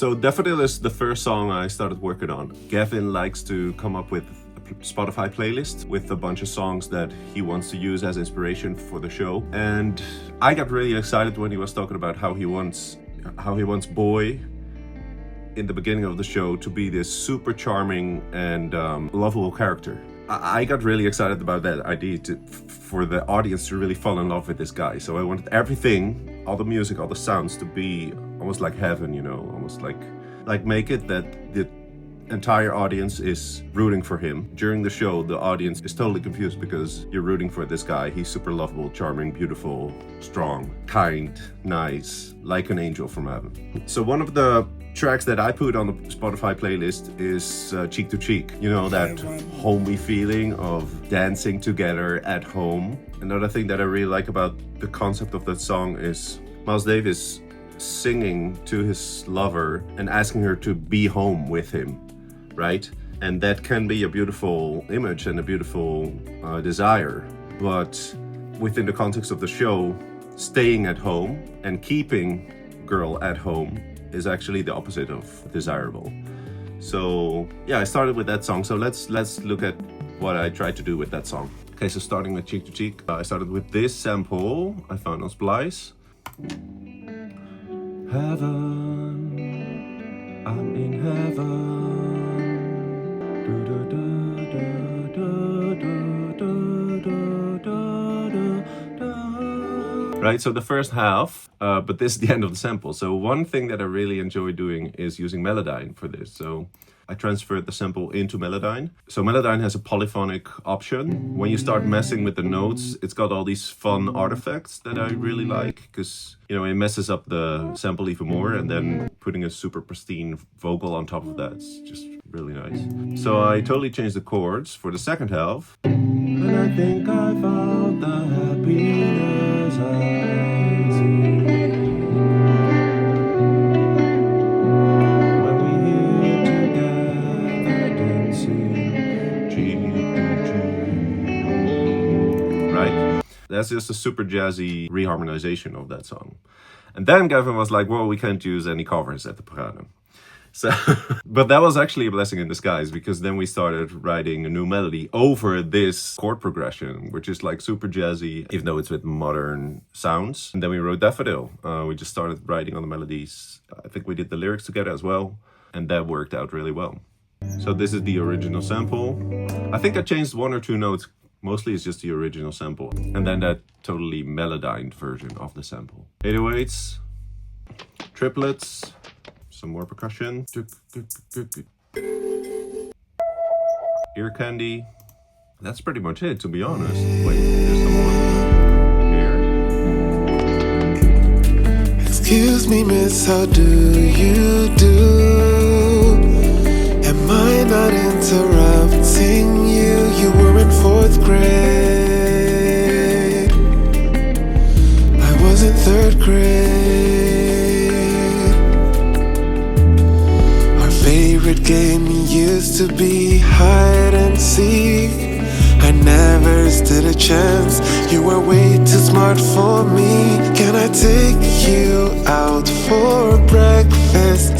So Daffodil is the first song I started working on. Gavin likes to come up with a Spotify playlist with a bunch of songs that he wants to use as inspiration for the show. And I got really excited when he was talking about how he wants Boy in the beginning of the show to be this super charming and lovable character. I got really excited about that idea for the audience to really fall in love with this guy. So I wanted everything, all the music, all the sounds to be almost like heaven, almost like make it that the entire audience is rooting for him. During the show, the audience is totally confused because you're rooting for this guy. He's super lovable, charming, beautiful, strong, kind, nice, like an angel from heaven. So one of the tracks that I put on the Spotify playlist is Cheek to Cheek. That homey feeling of dancing together at home. Another thing that I really like about the concept of that song is Miles Davis singing to his lover and asking her to be home with him, right? And that can be a beautiful image and a beautiful desire. But within the context of the show, staying at home and keeping girl at home is actually the opposite of desirable. So yeah, I started with that song. So let's look at what I tried to do with that song. Okay, so starting with Cheek to Cheek, I started with this sample I found on Splice. Heaven, I'm in heaven. Right, so the first half, but this is the end of the sample. So one thing that I really enjoy doing is using Melodyne for this. So I transferred the sample into Melodyne. So Melodyne has a polyphonic option. When you start messing with the notes, it's got all these fun artifacts that I really like because, it messes up the sample even more, and then putting a super pristine vocal on top of that's just really nice. So I totally changed the chords for the second half. And I think I found the happiness I see when we here together dancing cheek to cheek. Right? That's just a super jazzy reharmonization of that song. And then Gavin was like, well, we can't use any covers at the Parade. So, but that was actually a blessing in disguise, because then we started writing a new melody over this chord progression, which is like super jazzy, even though it's with modern sounds. And then we wrote Daffodil. We just started writing on the melodies. I think we did the lyrics together as well, and that worked out really well. So this is the original sample. I think I changed one or two notes. Mostly it's just the original sample. And then that totally melodined version of the sample. 808s, triplets, some more percussion. Ear candy. That's pretty much it, to be honest. Wait, there's some more here. Excuse me, miss, how do you do? Am I not interrupting you? You were in 4th grade. I was in 3rd grade. Our favorite game used to be hide and seek. I never stood a chance. You were way too smart for me. Can I take you out for breakfast?